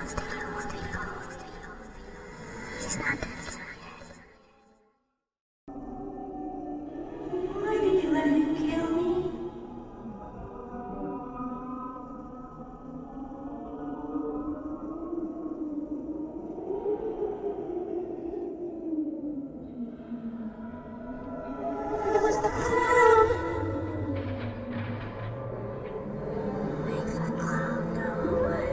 Why did you let him kill me? It was the clown. Make the clown go away.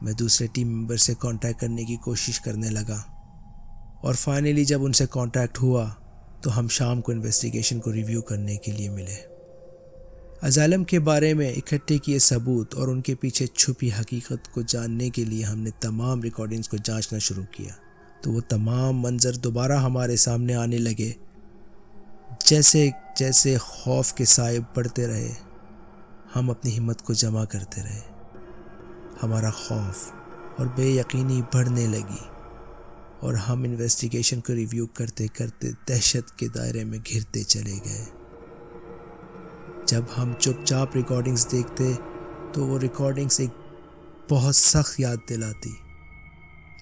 میں دوسرے team member سے contact کرنے کی کوشش کرنے لگا اور فائنلی جب ان سے کانٹیکٹ ہوا تو ہم شام کو انویسٹیگیشن کو ریویو کرنے کے لیے ملے۔ اسائلم کے بارے میں اکٹھے کیے ثبوت اور ان کے پیچھے چھپی حقیقت کو جاننے کے لیے ہم نے تمام ریکارڈنگز کو جانچنا شروع کیا تو وہ تمام منظر دوبارہ ہمارے سامنے آنے لگے۔ جیسے جیسے خوف کے سائے بڑھتے رہے ہم اپنی ہمت کو جمع کرتے رہے۔ ہمارا خوف اور بے یقینی بڑھنے لگی اور ہم انویسٹیگیشن کو ریویو کرتے کرتے دہشت کے دائرے میں گھرتے چلے گئے۔ جب ہم چپ چاپ ریکارڈنگز دیکھتے تو وہ ریکارڈنگز ایک بہت سخت یاد دلاتی۔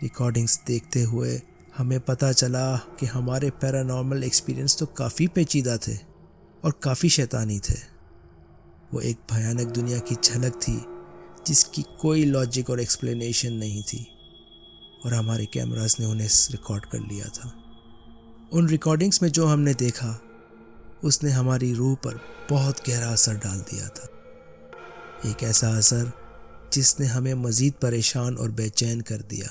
ریکارڈنگز دیکھتے ہوئے ہمیں پتہ چلا کہ ہمارے پیرانارمل ایکسپیرینس تو کافی پیچیدہ تھے اور کافی شیطانی تھے۔ وہ ایک بھیانک دنیا کی جھلک تھی جس کی کوئی لاجک اور ایکسپلینیشن نہیں تھی، اور ہمارے کیمراز نے انہیں ریکارڈ کر لیا تھا۔ ان ریکارڈنگز میں جو ہم نے دیکھا اس نے ہماری روح پر بہت گہرا اثر ڈال دیا تھا، ایک ایسا اثر جس نے ہمیں مزید پریشان اور بے چین کر دیا۔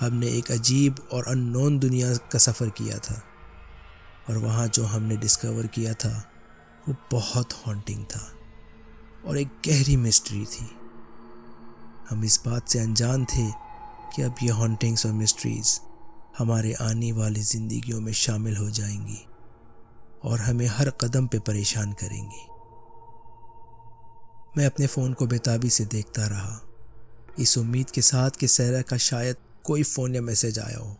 ہم نے ایک عجیب اور ان نون دنیا کا سفر کیا تھا، اور وہاں جو ہم نے ڈسکور کیا تھا وہ بہت ہانٹنگ تھا اور ایک گہری مسٹری تھی۔ ہم اس بات سے انجان تھے کہ اب یہ ہانٹنگز اور مسٹریز ہمارے آنے والی زندگیوں میں شامل ہو جائیں گی اور ہمیں ہر قدم پہ پریشان کریں گی۔ میں اپنے فون کو بےتابی سے دیکھتا رہا، اس امید کے ساتھ کہ سیرا کا شاید کوئی فون یا میسج آیا ہو،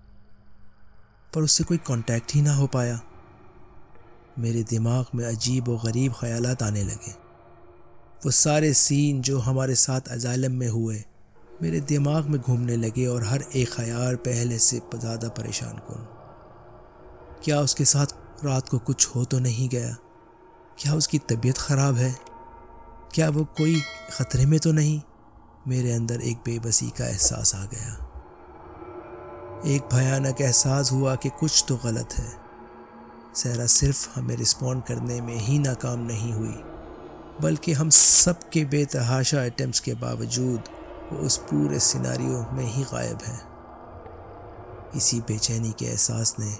پر اس سے کوئی کانٹیکٹ ہی نہ ہو پایا۔ میرے دماغ میں عجیب و غریب خیالات آنے لگے۔ وہ سارے سین جو ہمارے ساتھ اسائلم میں ہوئے میرے دماغ میں گھومنے لگے، اور ہر ایک خیال پہلے سے زیادہ پریشان کن۔ کیا اس کے ساتھ رات کو کچھ ہو تو نہیں گیا؟ کیا اس کی طبیعت خراب ہے؟ کیا وہ کوئی خطرے میں تو نہیں؟ میرے اندر ایک بے بسی کا احساس آ گیا، ایک بھیانک احساس ہوا کہ کچھ تو غلط ہے۔ سیرا صرف ہمیں رسپونڈ کرنے میں ہی ناکام نہیں ہوئی، بلکہ ہم سب کے بے تحاشا اٹیمپٹس کے باوجود وہ اس پورے سیناریو میں ہی غائب ہے۔ اسی بے چینی کے احساس نے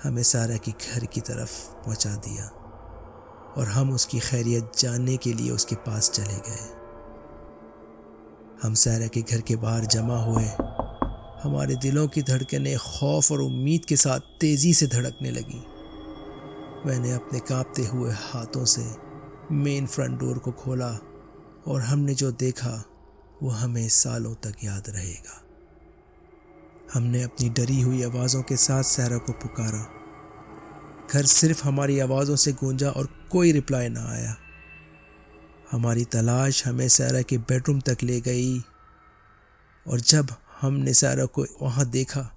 ہمیں سیرا کے گھر کی طرف پہنچا دیا، اور ہم اس کی خیریت جاننے کے لیے اس کے پاس چلے گئے۔ ہم سیرا کے گھر کے باہر جمع ہوئے، ہمارے دلوں کی دھڑکنیں خوف اور امید کے ساتھ تیزی سے دھڑکنے لگیں۔ میں نے اپنے کانپتے ہوئے ہاتھوں سے مین فرنٹ ڈور کو کھولا، اور ہم نے جو دیکھا وہ ہمیں سالوں تک یاد رہے گا۔ ہم نے اپنی ڈری ہوئی آوازوں کے ساتھ سیرا کو پکارا۔ گھر صرف ہماری آوازوں سے گونجا اور کوئی رپلائی نہ آیا۔ ہماری تلاش ہمیں سیرا کے بیڈ روم تک لے گئی، اور جب ہم نے سیرا کو وہاں دیکھا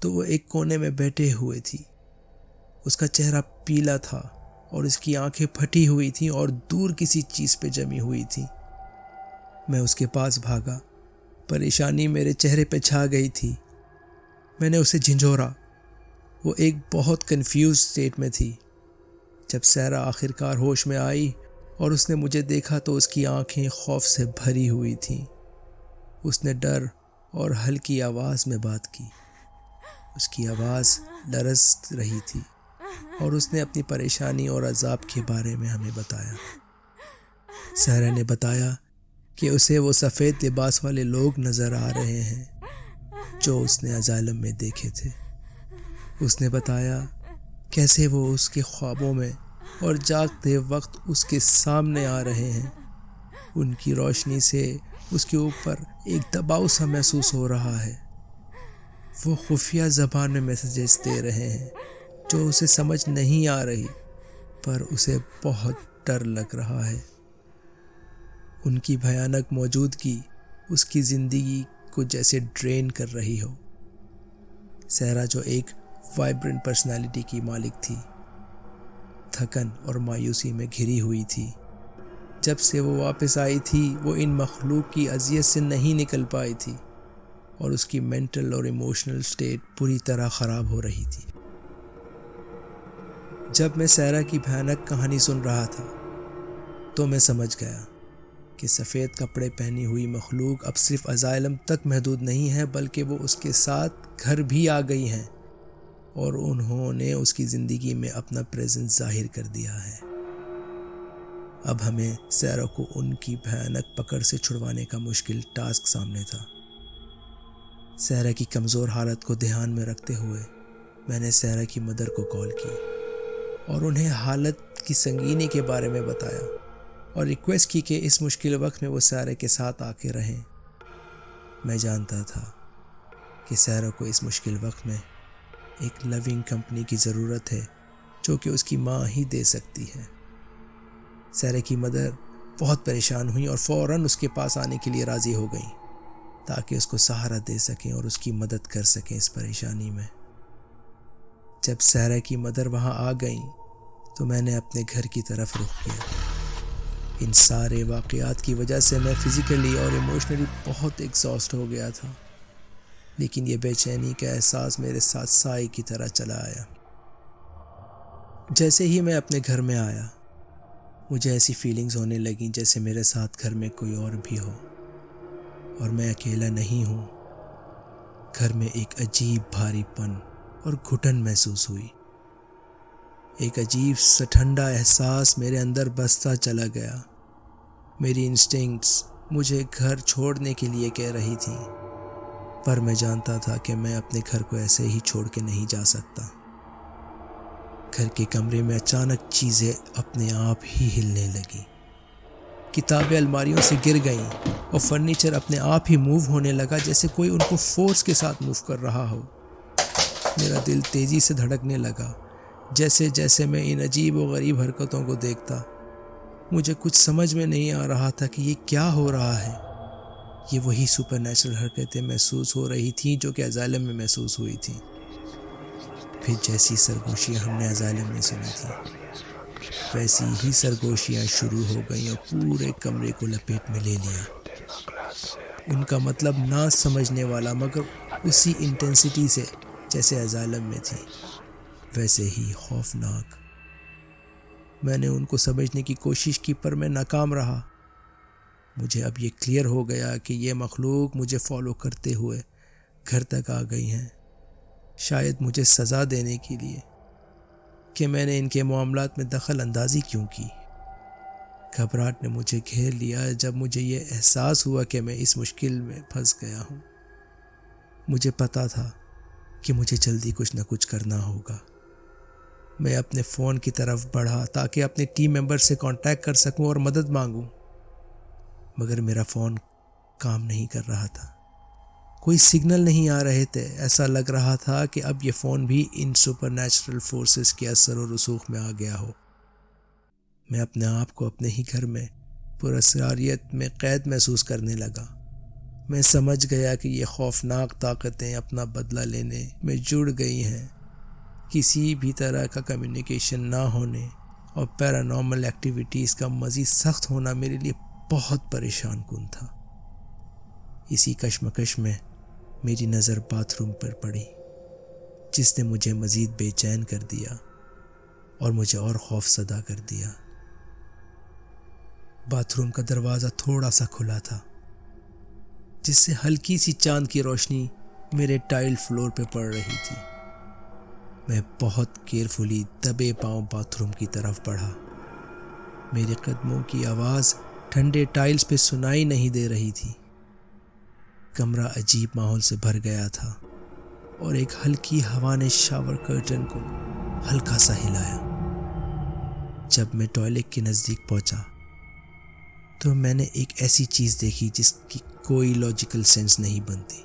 تو وہ ایک کونے میں بیٹھے ہوئے تھی۔ اس کا چہرہ پیلا تھا اور اس کی آنکھیں پھٹی ہوئی تھیں اور دور کسی چیز پہ جمی ہوئی تھی۔ میں اس کے پاس بھاگا، پریشانی میرے چہرے پہ چھا گئی تھی۔ میں نے اسے جھنجھوڑا، وہ ایک بہت کنفیوز سٹیٹ میں تھی۔ جب سیرا آخرکار ہوش میں آئی اور اس نے مجھے دیکھا تو اس کی آنکھیں خوف سے بھری ہوئی تھیں۔ اس نے ڈر اور ہلکی آواز میں بات کی۔ اس کی آواز لرز رہی تھی، اور اس نے اپنی پریشانی اور عذاب کے بارے میں ہمیں بتایا۔ سیرا نے بتایا کہ اسے وہ سفید لباس والے لوگ نظر آ رہے ہیں جو اس نے اسائلم میں دیکھے تھے۔ اس نے بتایا کیسے وہ اس کے خوابوں میں اور جاگتے وقت اس کے سامنے آ رہے ہیں۔ ان کی روشنی سے اس کے اوپر ایک دباؤ سا محسوس ہو رہا ہے۔ وہ خفیہ زبان میں میسیجز دے رہے ہیں جو اسے سمجھ نہیں آ رہی، پر اسے بہت ڈر لگ رہا ہے۔ ان کی بھیانک موجودگی اس کی زندگی کو جیسے ڈرین کر رہی ہو۔ سیرا جو ایک وائبرنٹ پرسنالٹی کی مالک تھی، تھکن اور مایوسی میں گھری ہوئی تھی۔ جب سے وہ واپس آئی تھی وہ ان مخلوق کی اذیت سے نہیں نکل پائی تھی، اور اس کی مینٹل اور ایموشنل سٹیٹ پوری طرح خراب ہو رہی تھی۔ جب میں سیرا کی بھیانک کہانی سن رہا تھا تو میں سمجھ گیا کہ کہ سفید کپڑے پہنی ہوئی مخلوق اب صرف اسائلم تک محدود نہیں ہے بلکہ وہ اس کے ساتھ گھر بھی آ گئی ہیں اور انہوں نے اس کی زندگی میں اپنا پریزنس ظاہر کر دیا ہے۔ اب ہمیں سیرا کو ان کی بھیانک پکڑ سے چھڑوانے کا مشکل ٹاسک سامنے تھا۔ سیرا کی کمزور حالت کو دھیان میں رکھتے ہوئے میں نے سیرا کی مدر کو کال کی اور انہیں حالت کی سنگینی کے بارے میں بتایا اور ریکویسٹ کی کہ اس مشکل وقت میں وہ سیرا کے ساتھ آ کے رہیں۔ میں جانتا تھا کہ سیرا کو اس مشکل وقت میں ایک لونگ کمپنی کی ضرورت ہے جو کہ اس کی ماں ہی دے سکتی ہے۔ سیرا کی مدر بہت پریشان ہوئی اور فوراً اس کے پاس آنے کے لیے راضی ہو گئیں تاکہ اس کو سہارا دے سکیں اور اس کی مدد کر سکیں اس پریشانی میں۔ جب سیرا کی مدر وہاں آ گئیں تو میں نے اپنے گھر کی طرف رخ کیا۔ ان سارے واقعات کی وجہ سے میں فزیکلی اور ایموشنلی بہت ایگزاسٹ ہو گیا تھا، لیکن یہ بے چینی کا احساس میرے ساتھ سائے کی طرح چلا آیا۔ جیسے ہی میں اپنے گھر میں آیا مجھے ایسی فیلنگز ہونے لگیں جیسے میرے ساتھ گھر میں کوئی اور بھی ہو اور میں اکیلا نہیں ہوں۔ گھر میں ایک عجیب بھاری پن اور گھٹن محسوس ہوئی۔ ایک عجیب سا ٹھنڈا احساس میرے اندر بستا چلا گیا۔ میری انسٹنکٹس مجھے گھر چھوڑنے کے لیے کہہ رہی تھیں، پر میں جانتا تھا کہ میں اپنے گھر کو ایسے ہی چھوڑ کے نہیں جا سکتا۔ گھر کے کمرے میں اچانک چیزیں اپنے آپ ہی ہلنے لگیں۔ کتابیں الماریوں سے گر گئیں اور فرنیچر اپنے آپ ہی موو ہونے لگا جیسے کوئی ان کو فورس کے ساتھ موو کر رہا ہو۔ میرا دل تیزی سے دھڑکنے لگا جیسے جیسے میں ان عجیب و غریب حرکتوں کو دیکھتا۔ مجھے کچھ سمجھ میں نہیں آ رہا تھا کہ یہ کیا ہو رہا ہے۔ یہ وہی سپر نیچرل حرکتیں محسوس ہو رہی تھیں جو کہ اسائلم میں محسوس ہوئی تھیں۔ پھر جیسی سرگوشیاں ہم نے اسائلم میں سنی تھیں ویسی ہی سرگوشیاں شروع ہو گئیں اور پورے کمرے کو لپیٹ میں لے لیا۔ ان کا مطلب نہ سمجھنے والا مگر اسی انٹینسٹی سے جیسے اسائلم میں تھی ویسے ہی خوفناک۔ میں نے ان کو سمجھنے کی کوشش کی پر میں ناکام رہا۔ مجھے اب یہ کلیئر ہو گیا کہ یہ مخلوق مجھے فالو کرتے ہوئے گھر تک آ گئی ہیں، شاید مجھے سزا دینے کے لیے کہ میں نے ان کے معاملات میں دخل اندازی کیوں کی۔ گھبراہٹ نے مجھے گھیر لیا جب مجھے یہ احساس ہوا کہ میں اس مشکل میں پھنس گیا ہوں۔ مجھے پتا تھا کہ مجھے جلدی کچھ نہ کچھ کرنا ہوگا۔ میں اپنے فون کی طرف بڑھا تاکہ اپنے ٹیم ممبر سے کانٹیکٹ کر سکوں اور مدد مانگوں، مگر میرا فون کام نہیں کر رہا تھا۔ کوئی سگنل نہیں آ رہے تھے۔ ایسا لگ رہا تھا کہ اب یہ فون بھی ان سپر نیچرل فورسز کے اثر و رسوخ میں آ گیا ہو۔ میں اپنے آپ کو اپنے ہی گھر میں پراسراریت میں قید محسوس کرنے لگا۔ میں سمجھ گیا کہ یہ خوفناک طاقتیں اپنا بدلہ لینے میں جڑ گئی ہیں۔ کسی بھی طرح کا کمیونیکیشن نہ ہونے اور پیرانارمل ایکٹیویٹیز کا مزید سخت ہونا میرے لیے بہت پریشان کن تھا۔ اسی کشمکش میں میری نظر باتھ روم پر پڑی جس نے مجھے مزید بے چین کر دیا اور مجھے اور خوف زدہ کر دیا۔ باتھ روم کا دروازہ تھوڑا سا کھلا تھا جس سے ہلکی سی چاند کی روشنی میرے ٹائل فلور پہ پڑ رہی تھی۔ میں بہت کیئرفلی دبے پاؤں باتھ روم کی طرف بڑھا۔ میرے قدموں کی آواز ٹھنڈے ٹائلز پہ سنائی نہیں دے رہی تھی۔ کمرہ عجیب ماحول سے بھر گیا تھا اور ایک ہلکی ہوا نے شاور کرٹن کو ہلکا سا ہلایا۔ جب میں ٹوائلٹ کے نزدیک پہنچا تو میں نے ایک ایسی چیز دیکھی جس کی کوئی لاجیکل سینس نہیں بنتی۔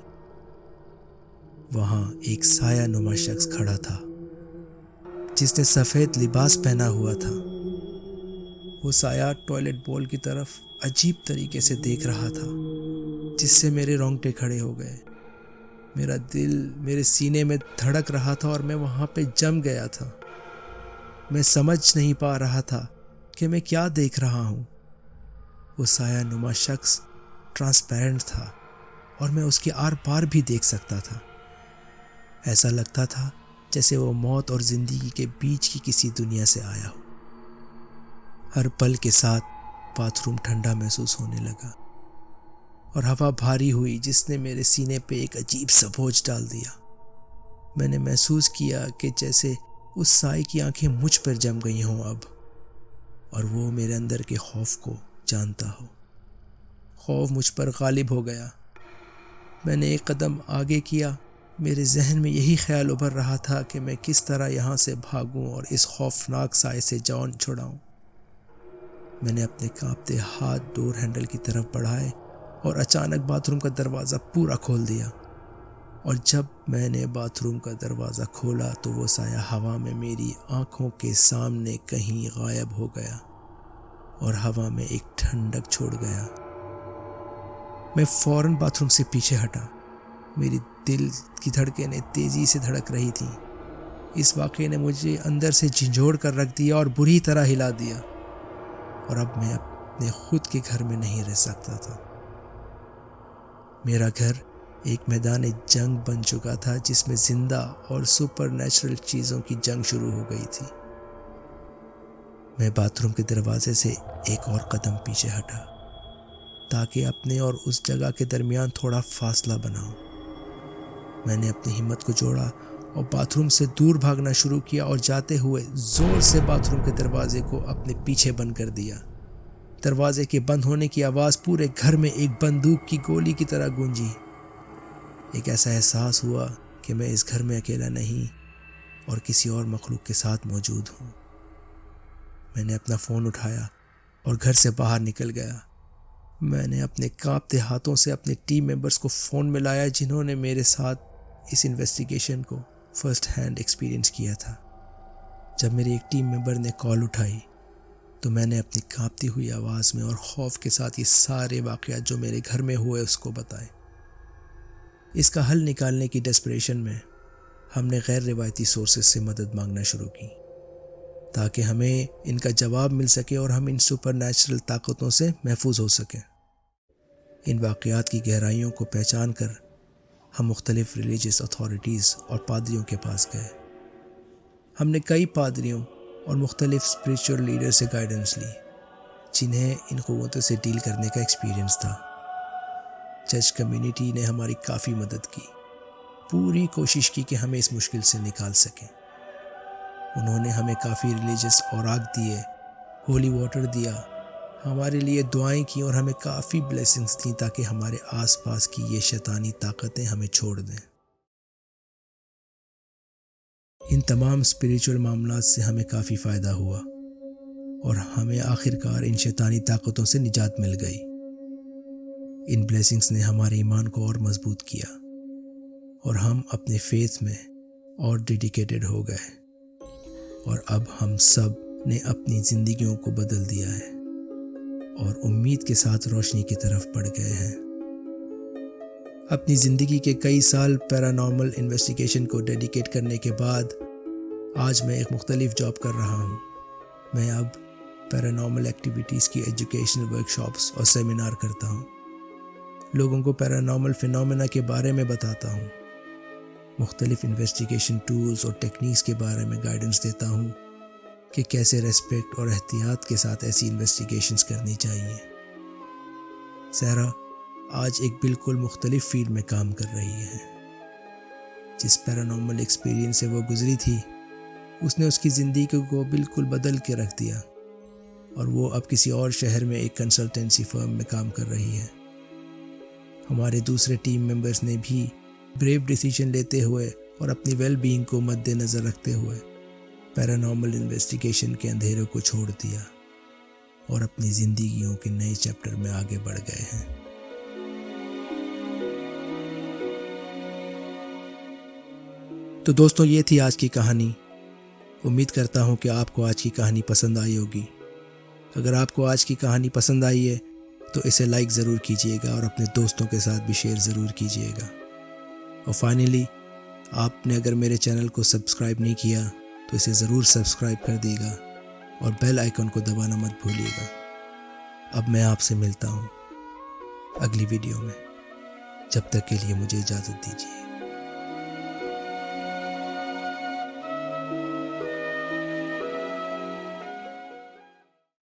وہاں ایک سایہ نما شخص کھڑا تھا جس نے سفید لباس پہنا ہوا تھا۔ وہ سایہ ٹوائلٹ بول کی طرف عجیب طریقے سے دیکھ رہا تھا جس سے میرے رونگٹے کھڑے ہو گئے۔ میرا دل میرے سینے میں دھڑک رہا تھا اور میں وہاں پہ جم گیا تھا۔ میں سمجھ نہیں پا رہا تھا کہ میں کیا دیکھ رہا ہوں۔ وہ سایہ نما شخص ٹرانسپیرنٹ تھا اور میں اس کے آر پار بھی دیکھ سکتا تھا۔ ایسا لگتا تھا جیسے وہ موت اور زندگی کے بیچ کی کسی دنیا سے آیا ہو۔ ہر پل کے ساتھ باتھ روم ٹھنڈا محسوس ہونے لگا اور ہوا بھاری ہوئی جس نے میرے سینے پہ ایک عجیب سا بوجھ ڈال دیا۔ میں نے محسوس کیا کہ جیسے اس سائے کی آنکھیں مجھ پر جم گئی ہوں اب، اور وہ میرے اندر کے خوف کو جانتا ہو۔ خوف مجھ پر غالب ہو گیا۔ میں نے ایک قدم آگے کیا۔ میرے ذہن میں یہی خیال ابھر رہا تھا کہ میں کس طرح یہاں سے بھاگوں اور اس خوفناک سائے سے جان چھڑاؤں۔ میں نے اپنے کانپتے ہاتھ ڈور ہینڈل کی طرف بڑھائے اور اچانک باتھ روم کا دروازہ پورا کھول دیا، اور جب میں نے باتھ روم کا دروازہ کھولا تو وہ سایہ ہوا میں میری آنکھوں کے سامنے کہیں غائب ہو گیا اور ہوا میں ایک ٹھنڈک چھوڑ گیا۔ میں فوراً باتھ روم سے پیچھے ہٹا۔ میری دل کی دھڑکنیں تیزی سے دھڑک رہی تھیں۔ اس واقعے نے مجھے اندر سے جھنجھوڑ کر رکھ دیا اور بری طرح ہلا دیا، اور اب میں اپنے خود کے گھر میں نہیں رہ سکتا تھا۔ میرا گھر ایک میدان جنگ بن چکا تھا جس میں زندہ اور سپر نیچرل چیزوں کی جنگ شروع ہو گئی تھی۔ میں باتھ روم کے دروازے سے ایک اور قدم پیچھے ہٹا تاکہ اپنے اور اس جگہ کے درمیان تھوڑا فاصلہ بناؤں۔ میں نے اپنی ہمت کو جوڑا اور باتھ روم سے دور بھاگنا شروع کیا، اور جاتے ہوئے زور سے باتھ روم کے دروازے کو اپنے پیچھے بند کر دیا۔ دروازے کے بند ہونے کی آواز پورے گھر میں ایک بندوق کی گولی کی طرح گونجی۔ ایک ایسا احساس ہوا کہ میں اس گھر میں اکیلا نہیں اور کسی اور مخلوق کے ساتھ موجود ہوں۔ میں نے اپنا فون اٹھایا اور گھر سے باہر نکل گیا۔ میں نے اپنے کانپتے ہاتھوں سے اپنے ٹیم ممبرز کو فون میں لایا جنہوں نے میرے ساتھ اس انویسٹیگیشن کو فرسٹ ہینڈ ایکسپیرینس کیا تھا۔ جب میری ایک ٹیم ممبر نے کال اٹھائی تو میں نے اپنی کانپتی ہوئی آواز میں اور خوف کے ساتھ یہ سارے واقعات جو میرے گھر میں ہوئے اس کو بتائے۔ اس کا حل نکالنے کی ڈیسپریشن میں ہم نے غیر روایتی سورسز سے مدد مانگنا شروع کی تاکہ ہمیں ان کا جواب مل سکے اور ہم ان سپر نیچرل طاقتوں سے محفوظ ہو سکیں۔ ان واقعات کی گہرائیوں کو پہچان کر ہم مختلف ریلیجیس اتھارٹیز اور پادریوں کے پاس گئے۔ ہم نے کئی پادریوں اور مختلف اسپریچول لیڈر سے گائیڈنس لی جنہیں ان قوتوں سے ڈیل کرنے کا ایکسپیرینس تھا۔ چرچ کمیونٹی نے ہماری کافی مدد کی، پوری کوشش کی کہ ہمیں اس مشکل سے نکال سکیں۔ انہوں نے ہمیں کافی ریلیجیس اوراق دیے، ہولی واٹر دیا، ہمارے لیے دعائیں کی اور ہمیں کافی بلیسنگز دیں تاکہ ہمارے آس پاس کی یہ شیطانی طاقتیں ہمیں چھوڑ دیں۔ ان تمام اسپریچول معاملات سے ہمیں کافی فائدہ ہوا اور ہمیں آخرکار ان شیطانی طاقتوں سے نجات مل گئی۔ ان بلیسنگز نے ہمارے ایمان کو اور مضبوط کیا اور ہم اپنے فیتھ میں اور ڈیڈیکیٹڈ ہو گئے، اور اب ہم سب نے اپنی زندگیوں کو بدل دیا ہے اور امید کے ساتھ روشنی کی طرف بڑھ گئے ہیں۔ اپنی زندگی کے کئی سال پیرانارمل انویسٹیگیشن کو ڈیڈیکیٹ کرنے کے بعد آج میں ایک مختلف جاب کر رہا ہوں۔ میں اب پیرانارمل ایکٹیویٹیز کی ایجوکیشنل ورکشاپس اور سیمینار کرتا ہوں، لوگوں کو پیرانارمل فینومینا کے بارے میں بتاتا ہوں، مختلف انویسٹیگیشن ٹولز اور ٹیکنیکس کے بارے میں گائیڈنس دیتا ہوں کہ کیسے ریسپیکٹ اور احتیاط کے ساتھ ایسی انویسٹیگیشنز کرنی چاہیے۔ سہرا آج ایک بالکل مختلف فیلڈ میں کام کر رہی ہے۔ جس پیرانارمل ایکسپیرینس سے وہ گزری تھی اس نے اس کی زندگی کو بالکل بدل کے رکھ دیا، اور وہ اب کسی اور شہر میں ایک کنسلٹنسی فرم میں کام کر رہی ہے۔ ہمارے دوسرے ٹیم ممبرز نے بھی بریو ڈیسیجن لیتے ہوئے اور اپنی ویل بینگ کو مد نظر رکھتے ہوئے پیرانارمل انویسٹیگیشن کے اندھیروں کو چھوڑ دیا اور اپنی زندگیوں کے نئے چیپٹر میں آگے بڑھ گئے ہیں۔ تو دوستوں، یہ تھی آج کی کہانی۔ امید کرتا ہوں کہ آپ کو آج کی کہانی پسند آئی ہوگی۔ اگر آپ کو آج کی کہانی پسند آئی ہے تو اسے لائک ضرور کیجیے گا اور اپنے دوستوں کے ساتھ بھی شیئر ضرور کیجیے گا۔ اور فائنلی، آپ نے اگر میرے چینل کو سبسکرائب نہیں کیا تو اسے ضرور سبسکرائب کر دیے گا اور بیل آئیکن کو دبانا مت بھولیے گا۔ اب میں آپ سے ملتا ہوں اگلی ویڈیو میں، جب تک کے لیے مجھے اجازت دیجیے۔